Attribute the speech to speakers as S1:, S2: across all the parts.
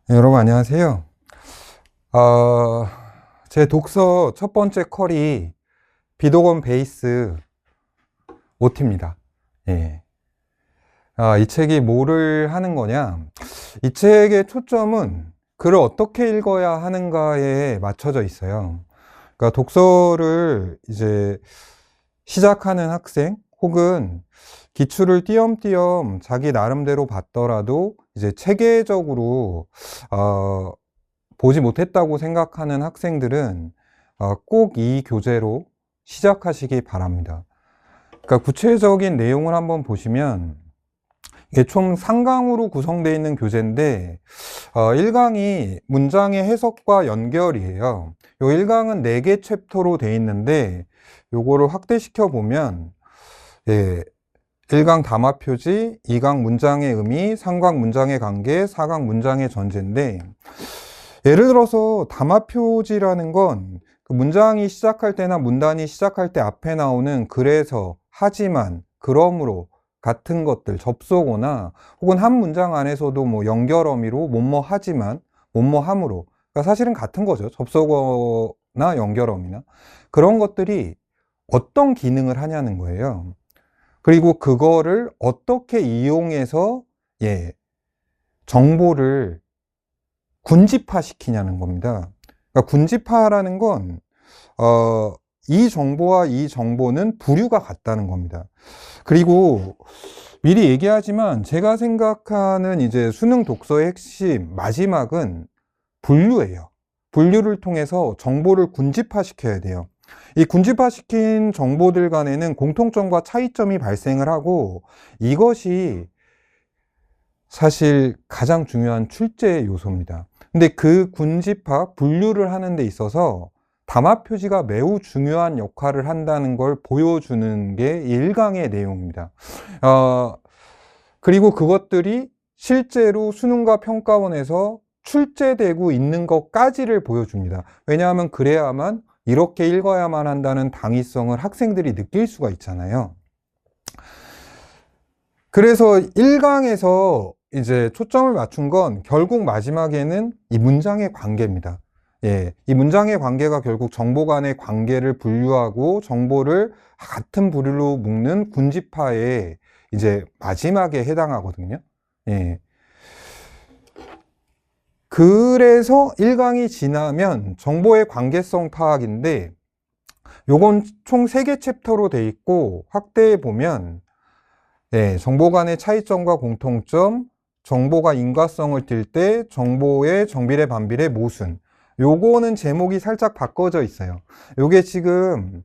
S1: 네, 여러분 안녕하세요. 어, 제 독서 첫 번째 컬이 비도건 베이스 OT입니다. 예. 이 책이 뭐를 하는 거냐? 이 책의 초점은 글을 어떻게 읽어야 하는가에 맞춰져 있어요. 그러니까 독서를 이제 시작하는 학생 혹은 기출을 띄엄띄엄 자기 나름대로 봤더라도 이제 체계적으로 보지 못했다고 생각하는 학생들은 꼭 이 교재로 시작하시기 바랍니다. 그러니까 구체적인 내용을 한번 보시면 이게 총 3강으로 구성되어 있는 교재인데 1강이 문장의 해석과 연결이에요. 요 1강은 4개 챕터로 되어 있는데 요거를 확대시켜 보면 1강 담화 표지, 2강 문장의 의미, 3강 문장의 관계, 4강 문장의 전제인데 예를 들어서 담화 표지라는 건 그 문장이 시작할 때나 문단이 시작할 때 앞에 나오는 그래서, 하지만, 그러므로 같은 것들, 접속어나 혹은 한 문장 안에서도 뭐 연결 어미로 뭐뭐 하지만, 뭐뭐 함으로, 그러니까 사실은 같은 거죠. 접속어나 연결 어미나 그런 것들이 어떤 기능을 하냐는 거예요. 그리고 그거를 어떻게 이용해서 정보를 군집화 시키냐는 겁니다. 그러니까 군집화라는 건 이 정보와 이 정보는 부류가 같다는 겁니다. 그리고 미리 얘기하지만 제가 생각하는 이제 수능 독서의 핵심 마지막은 분류예요. 분류를 통해서 정보를 군집화시켜야 돼요. 이 군집화시킨 정보들 간에는 공통점과 차이점이 발생을 하고 이것이 사실 가장 중요한 출제 요소입니다. 근데 그 군집화, 분류를 하는 데 있어서 담화 표지가 매우 중요한 역할을 한다는 걸 보여주는 게 1강의 내용입니다. 그리고 그것들이 실제로 수능과 평가원에서 출제되고 있는 것까지를 보여줍니다. 왜냐하면 그래야만 이렇게 읽어야만 한다는 당위성을 학생들이 느낄 수가 있잖아요. 그래서 1강에서 이제 초점을 맞춘 건 결국 마지막에는 이 문장의 관계입니다. 이 문장의 관계가 결국 정보 간의 관계를 분류하고 정보를 같은 부류로 묶는 군집화의 이제 마지막에 해당하거든요. 그래서 1강이 지나면 정보의 관계성 파악인데 요건 총 3개 챕터로 돼 있고 확대해 보면 정보 간의 차이점과 공통점, 정보가 인과성을 띌 때 정보의 정비례 반비례 모순. 요거는 제목이 살짝 바꿔져 있어요. 요게 지금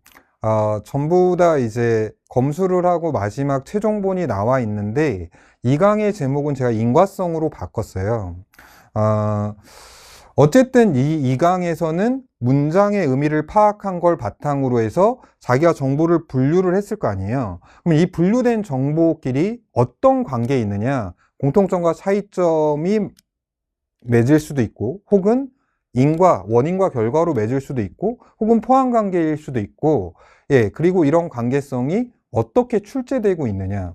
S1: 전부 다 이제 검수를 하고 마지막 최종본이 나와 있는데 2강의 제목은 제가 인과성으로 바꿨어요. 어쨌든 이 2강에서는 문장의 의미를 파악한 걸 바탕으로 해서 자기가 정보를 분류를 했을 거 아니에요. 그럼 이 분류된 정보끼리 어떤 관계에 있느냐, 공통점과 차이점이 맺을 수도 있고, 혹은 원인과 결과로 맺을 수도 있고, 혹은 포함 관계일 수도 있고, 그리고 이런 관계성이 어떻게 출제되고 있느냐.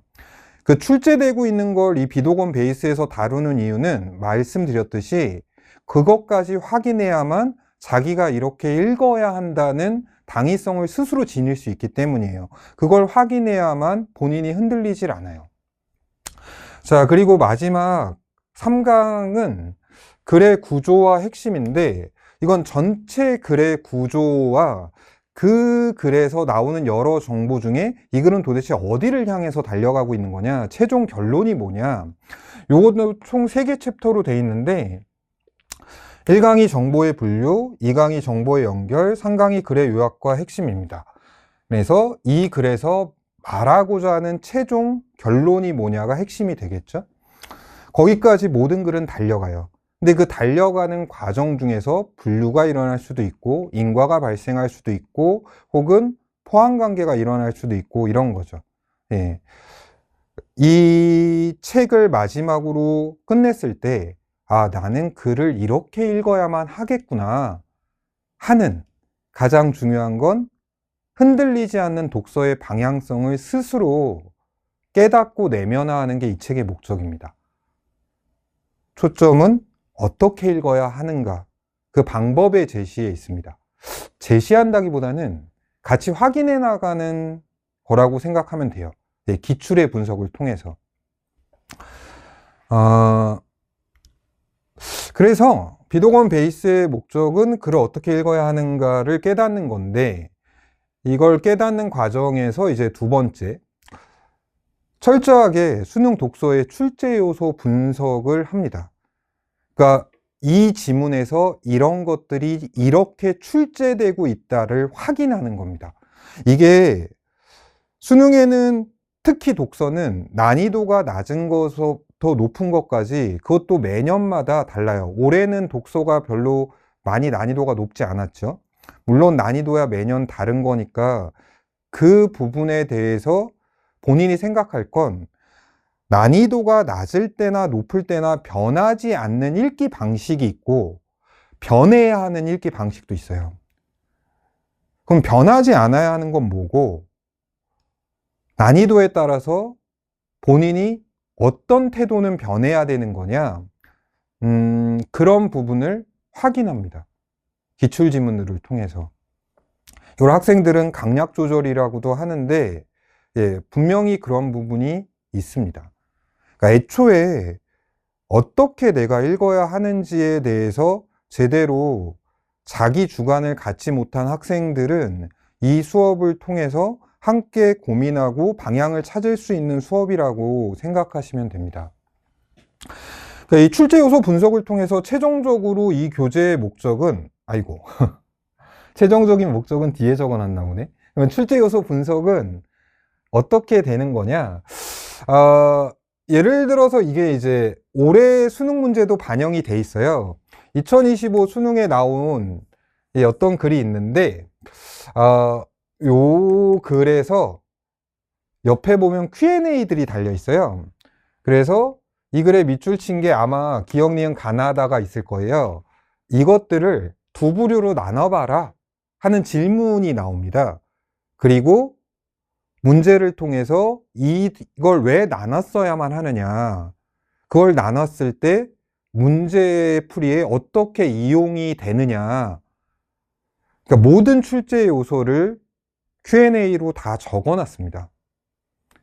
S1: 그 출제되고 있는 걸 이 비도건 베이스에서 다루는 이유는 말씀드렸듯이 그것까지 확인해야만 자기가 이렇게 읽어야 한다는 당위성을 스스로 지닐 수 있기 때문이에요. 그걸 확인해야만 본인이 흔들리질 않아요. 자, 그리고 마지막 3강은 글의 구조와 핵심인데 이건 전체 글의 구조와 그 글에서 나오는 여러 정보 중에 이 글은 도대체 어디를 향해서 달려가고 있는 거냐, 최종 결론이 뭐냐, 요것도 총 3개 챕터로 돼 있는데 1강이 정보의 분류, 2강이 정보의 연결, 3강이 글의 요약과 핵심입니다. 그래서 이 글에서 말하고자 하는 최종 결론이 뭐냐가 핵심이 되겠죠. 거기까지 모든 글은 달려가요. 근데 그 달려가는 과정 중에서 분류가 일어날 수도 있고 인과가 발생할 수도 있고 혹은 포함관계가 일어날 수도 있고 이런 거죠. 이 책을 마지막으로 끝냈을 때 나는 글을 이렇게 읽어야만 하겠구나 하는 가장 중요한 건 흔들리지 않는 독서의 방향성을 스스로 깨닫고 내면화하는 게 이 책의 목적입니다. 초점은 어떻게 읽어야 하는가, 그 방법의 제시에 있습니다. 제시한다기보다는 같이 확인해 나가는 거라고 생각하면 돼요. 네, 기출의 분석을 통해서. 그래서 비동원 베이스의 목적은 글을 어떻게 읽어야 하는가를 깨닫는 건데, 이걸 깨닫는 과정에서 이제 두 번째, 철저하게 수능 독서의 출제 요소 분석을 합니다. 그러니까 이 지문에서 이런 것들이 이렇게 출제되고 있다를 확인하는 겁니다. 이게 수능에는, 특히 독서는 난이도가 낮은 것부터 높은 것까지 그것도 매년마다 달라요. 올해는 독서가 별로 많이 난이도가 높지 않았죠. 물론 난이도야 매년 다른 거니까 그 부분에 대해서 본인이 생각할 건, 난이도가 낮을 때나 높을 때나 변하지 않는 읽기 방식이 있고 변해야 하는 읽기 방식도 있어요. 그럼 변하지 않아야 하는 건 뭐고, 난이도에 따라서 본인이 어떤 태도는 변해야 되는 거냐, 그런 부분을 확인합니다. 기출지문들을 통해서. 이걸 학생들은 강약 조절이라고도 하는데, 예, 분명히 그런 부분이 있습니다. 그러니까 애초에 어떻게 내가 읽어야 하는지에 대해서 제대로 자기 주관을 갖지 못한 학생들은 이 수업을 통해서 함께 고민하고 방향을 찾을 수 있는 수업이라고 생각하시면 됩니다. 그러니까 이 출제 요소 분석을 통해서 최종적으로 이 교재의 목적은, 최종적인 목적은 뒤에 적어놨나 보네. 그러면 출제 요소 분석은 어떻게 되는 거냐? 예를 들어서 이게 이제 올해 수능 문제도 반영이 돼 있어요. 2025 수능에 나온 어떤 글이 있는데, 요 글에서 옆에 보면 Q&A들이 달려 있어요. 그래서 이 글에 밑줄 친 게 아마 기억, 니은, 가나다가 있을 거예요. 이것들을 두 부류로 나눠봐라 하는 질문이 나옵니다. 그리고 문제를 통해서 이걸 왜 나눴어야만 하느냐, 그걸 나눴을 때 문제 풀이에 어떻게 이용이 되느냐, 그러니까 모든 출제 요소를 Q&A로 다 적어놨습니다.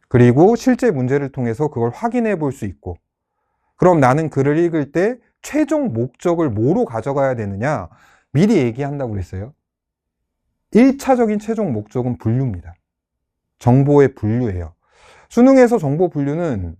S1: 그리고 실제 문제를 통해서 그걸 확인해 볼 수 있고, 그럼 나는 글을 읽을 때 최종 목적을 뭐로 가져가야 되느냐, 미리 얘기한다고 그랬어요. 1차적인 최종 목적은 분류입니다. 정보의 분류예요. 수능에서 정보 분류는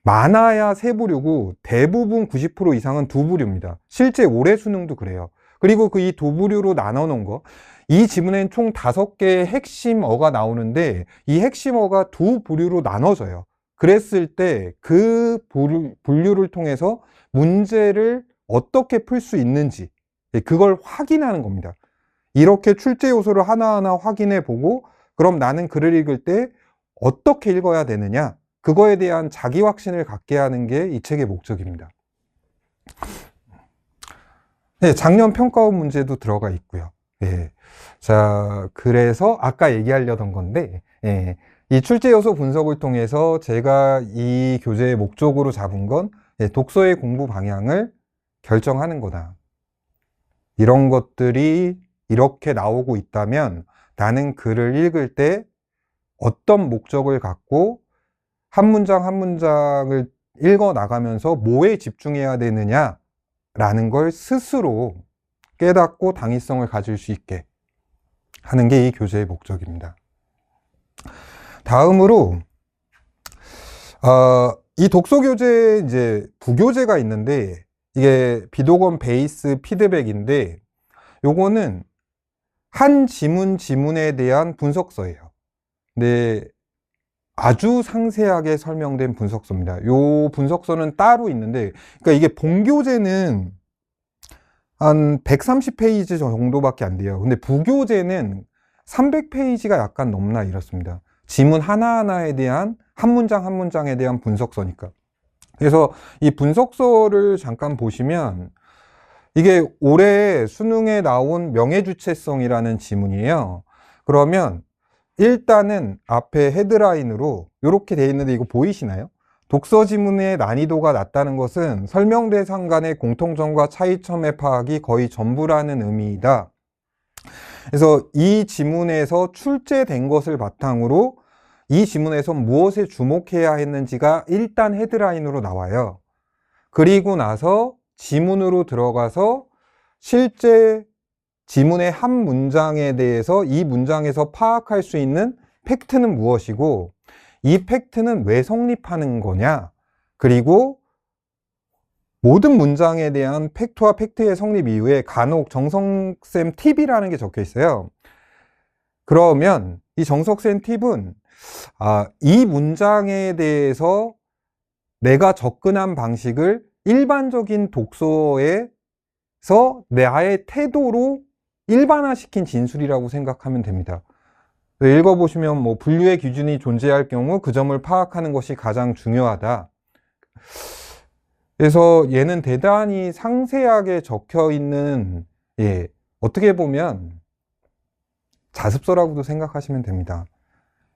S1: 많아야 세 부류고 대부분 90% 이상은 두 부류입니다. 실제 올해 수능도 그래요. 그리고 그 이 두 부류로 나눠 놓은 거, 이 지문엔 총 5개의 핵심어가 나오는데 이 핵심어가 두 부류로 나눠져요. 그랬을 때 그 분류를 통해서 문제를 어떻게 풀 수 있는지, 그걸 확인하는 겁니다. 이렇게 출제 요소를 하나하나 확인해 보고, 그럼 나는 글을 읽을 때 어떻게 읽어야 되느냐, 그거에 대한 자기 확신을 갖게 하는 게 이 책의 목적입니다. 네, 작년 평가원 문제도 들어가 있고요. 예. 자, 그래서 아까 얘기하려던 건데, 예, 이 출제 요소 분석을 통해서 제가 이 교재의 목적으로 잡은 건, 예, 독서의 공부 방향을 결정하는 거다. 이런 것들이 이렇게 나오고 있다면 나는 글을 읽을 때 어떤 목적을 갖고 한 문장 한 문장을 읽어 나가면서 뭐에 집중해야 되느냐라는 걸 스스로 깨닫고 당위성을 가질 수 있게 하는 게 이 교재의 목적입니다. 다음으로 이 독서 교재에 이제 부교재가 있는데, 이게 비동원 베이스 피드백인데, 요거는 한 지문에 대한 분석서예요. 근데 아주 상세하게 설명된 분석서입니다. 요 분석서는 따로 있는데, 그러니까 이게 본교재는 한 130페이지 정도밖에 안 돼요. 근데 부교재는 300페이지가 약간 넘나 이렇습니다. 지문 하나하나에 대한 한 문장 한 문장에 대한 분석서니까. 그래서 이 분석서를 잠깐 보시면, 이게 올해 수능에 나온 명예주체성이라는 지문이에요. 그러면 일단은 앞에 헤드라인으로 이렇게 돼 있는데, 이거 보이시나요? 독서 지문의 난이도가 낮다는 것은 설명 대상 간의 공통점과 차이점의 파악이 거의 전부라는 의미이다. 그래서 이 지문에서 출제된 것을 바탕으로 이 지문에서 무엇에 주목해야 했는지가 일단 헤드라인으로 나와요. 그리고 나서 지문으로 들어가서 실제 지문의 한 문장에 대해서 이 문장에서 파악할 수 있는 팩트는 무엇이고 이 팩트는 왜 성립하는 거냐, 그리고 모든 문장에 대한 팩트와 팩트의 성립 이후에 간혹 정석쌤 팁이라는 게 적혀 있어요. 그러면 이 정석쌤 팁은 이 문장에 대해서 내가 접근한 방식을 일반적인 독서에서 나의 태도로 일반화시킨 진술이라고 생각하면 됩니다. 읽어보시면 뭐 분류의 기준이 존재할 경우 그 점을 파악하는 것이 가장 중요하다. 그래서 얘는 대단히 상세하게 적혀 있는, 어떻게 보면 자습서라고도 생각하시면 됩니다.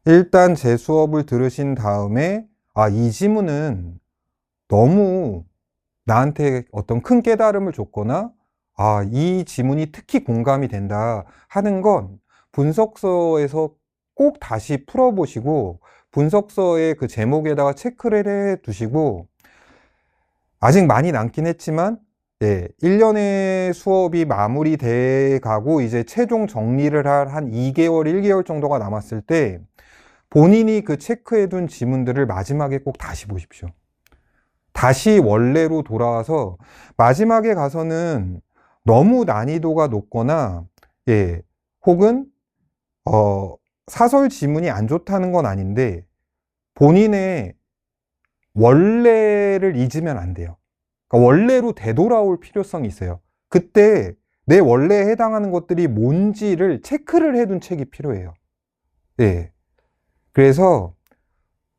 S1: 일단 제 수업을 들으신 다음에 이 지문은 너무 나한테 어떤 큰 깨달음을 줬거나 이 지문이 특히 공감이 된다 하는 건 분석서에서 꼭 다시 풀어보시고 분석서의 그 제목에다가 체크를 해 두시고, 아직 많이 남긴 했지만 1년의 수업이 마무리돼 가고 이제 최종 정리를 할 한 2개월, 1개월 정도가 남았을 때 본인이 그 체크해 둔 지문들을 마지막에 꼭 다시 보십시오. 다시 원래로 돌아와서 마지막에 가서는 너무 난이도가 높거나 혹은 사설 지문이 안 좋다는 건 아닌데 본인의 원래를 잊으면 안 돼요. 그러니까 원래로 되돌아올 필요성이 있어요. 그때 내 원래에 해당하는 것들이 뭔지를 체크를 해둔 책이 필요해요. 그래서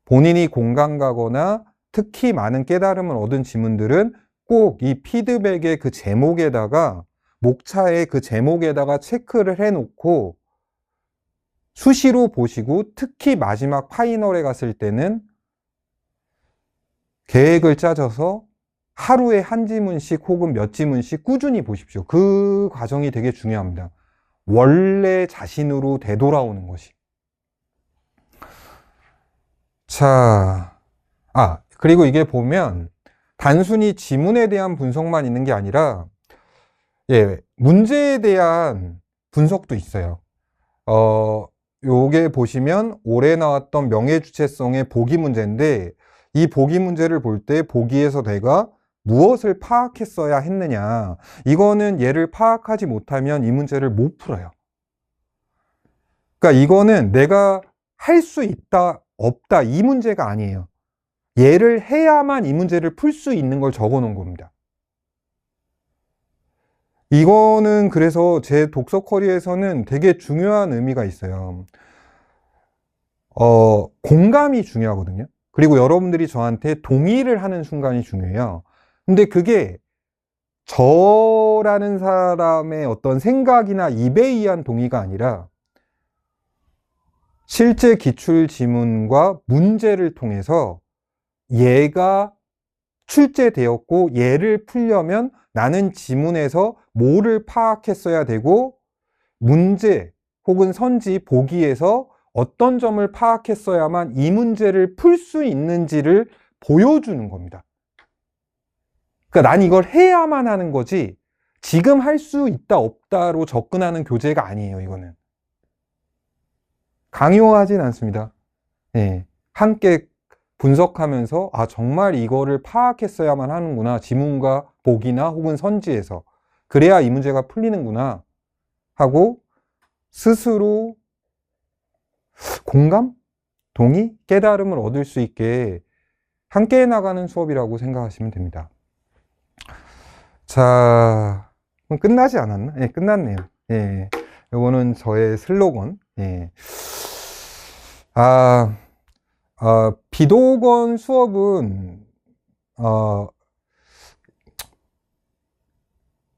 S1: 본인이 공감 가거나 특히 많은 깨달음을 얻은 지문들은 꼭 이 피드백의 그 제목에다가, 목차의 그 제목에다가 체크를 해 놓고 수시로 보시고, 특히 마지막 파이널에 갔을 때는 계획을 짜져서 하루에 한 지문씩 혹은 몇 지문씩 꾸준히 보십시오. 그 과정이 되게 중요합니다. 원래 자신으로 되돌아오는 것이. 자, 그리고 이게 보면 단순히 지문에 대한 분석만 있는 게 아니라 문제에 대한 분석도 있어요. 요게 보시면 올해 나왔던 명예주체성의 보기 문제인데, 이 보기 문제를 볼 때 보기에서 내가 무엇을 파악했어야 했느냐, 이거는 얘를 파악하지 못하면 이 문제를 못 풀어요. 그러니까 이거는 내가 할 수 있다 없다 이 문제가 아니에요. 얘를 해야만 이 문제를 풀 수 있는 걸 적어 놓은 겁니다. 이거는 그래서 제 독서 커리어에서는 되게 중요한 의미가 있어요. 공감이 중요하거든요. 그리고 여러분들이 저한테 동의를 하는 순간이 중요해요. 근데 그게 저라는 사람의 어떤 생각이나 입에 의한 동의가 아니라 실제 기출 지문과 문제를 통해서 얘가 출제되었고 얘를 풀려면 나는 지문에서 뭐를 파악했어야 되고 문제 혹은 선지 보기에서 어떤 점을 파악했어야만 이 문제를 풀 수 있는지를 보여주는 겁니다. 그러니까 난 이걸 해야만 하는 거지 지금 할 수 있다 없다로 접근하는 교재가 아니에요. 이거는 강요하진 않습니다. 함께 분석하면서 정말 이거를 파악했어야만 하는구나, 지문과 보기나 혹은 선지에서. 그래야 이 문제가 풀리는구나 하고 스스로 공감? 동의? 깨달음을 얻을 수 있게 함께 해나가는 수업이라고 생각하시면 됩니다. 자, 끝나지 않았나? 끝났네요. 요거는 저의 슬로건. 비도건 수업은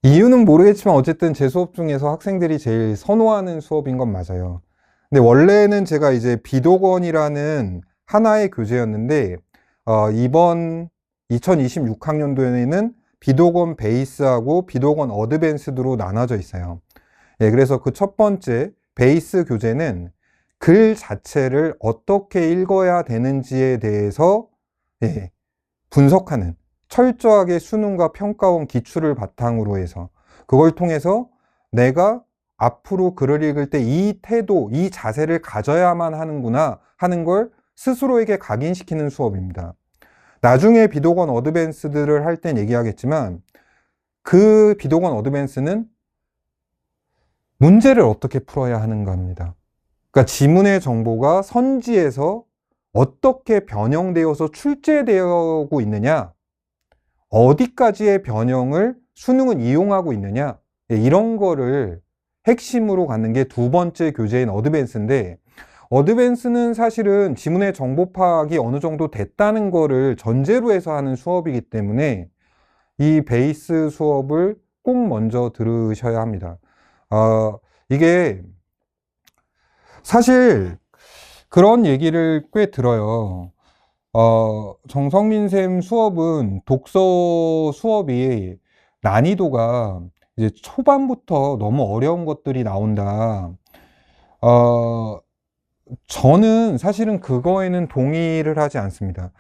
S1: 이유는 모르겠지만 어쨌든 제 수업 중에서 학생들이 제일 선호하는 수업인 건 맞아요. 근데 원래는 제가 이제 비도건이라는 하나의 교재였는데 이번 2026학년도에는 비독원 베이스하고 비독원 어드밴스드로 나눠져 있어요. 예, 그래서 그 첫 번째 베이스 교재는 글 자체를 어떻게 읽어야 되는지에 대해서 예, 분석하는, 철저하게 수능과 평가원 기출을 바탕으로 해서 그걸 통해서 내가 앞으로 글을 읽을 때 이 태도, 이 자세를 가져야만 하는구나 하는 걸 스스로에게 각인시키는 수업입니다. 나중에 비독원 어드밴스드를 할 땐 얘기하겠지만 그 비독원 어드밴스는 문제를 어떻게 풀어야 하는가 합니다. 그러니까 지문의 정보가 선지에서 어떻게 변형되어서 출제되고 있느냐, 어디까지의 변형을 수능은 이용하고 있느냐, 이런 거를 핵심으로 갖는 게 두 번째 교재인 어드밴스인데, 어드밴스는 사실은 지문의 정보 파악이 어느 정도 됐다는 거를 전제로 해서 하는 수업이기 때문에 이 베이스 수업을 꼭 먼저 들으셔야 합니다. 이게 사실 그런 얘기를 꽤 들어요. 정성민 쌤 수업은 독서 수업이 난이도가 이제 초반부터 너무 어려운 것들이 나온다. 저는 사실은 그거에는 동의를 하지 않습니다.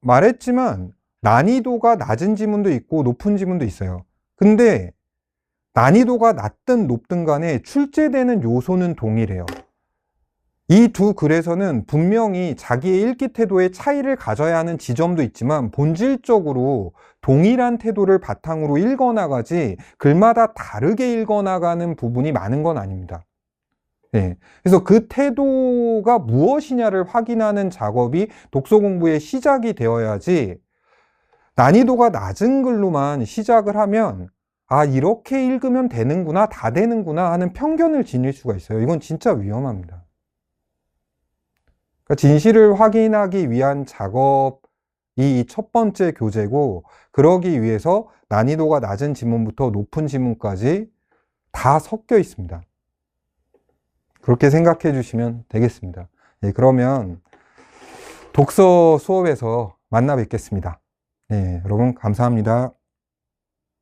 S1: 말했지만 난이도가 낮은 지문도 있고 높은 지문도 있어요. 근데 난이도가 낮든 높든 간에 출제되는 요소는 동일해요. 이 두 글에서는 분명히 자기의 읽기 태도에 차이를 가져야 하는 지점도 있지만 본질적으로 동일한 태도를 바탕으로 읽어나가지 글마다 다르게 읽어나가는 부분이 많은 건 아닙니다. 네. 그래서 그 태도가 무엇이냐를 확인하는 작업이 독서 공부의 시작이 되어야지, 난이도가 낮은 글로만 시작을 하면 이렇게 읽으면 되는구나, 다 되는구나 하는 편견을 지닐 수가 있어요. 이건 진짜 위험합니다. 그러니까 진실을 확인하기 위한 작업이 이 첫 번째 교재고, 그러기 위해서 난이도가 낮은 지문부터 높은 지문까지 다 섞여 있습니다. 그렇게 생각해 주시면 되겠습니다. 예, 그러면 독서 수업에서 만나 뵙겠습니다. 예, 여러분 감사합니다.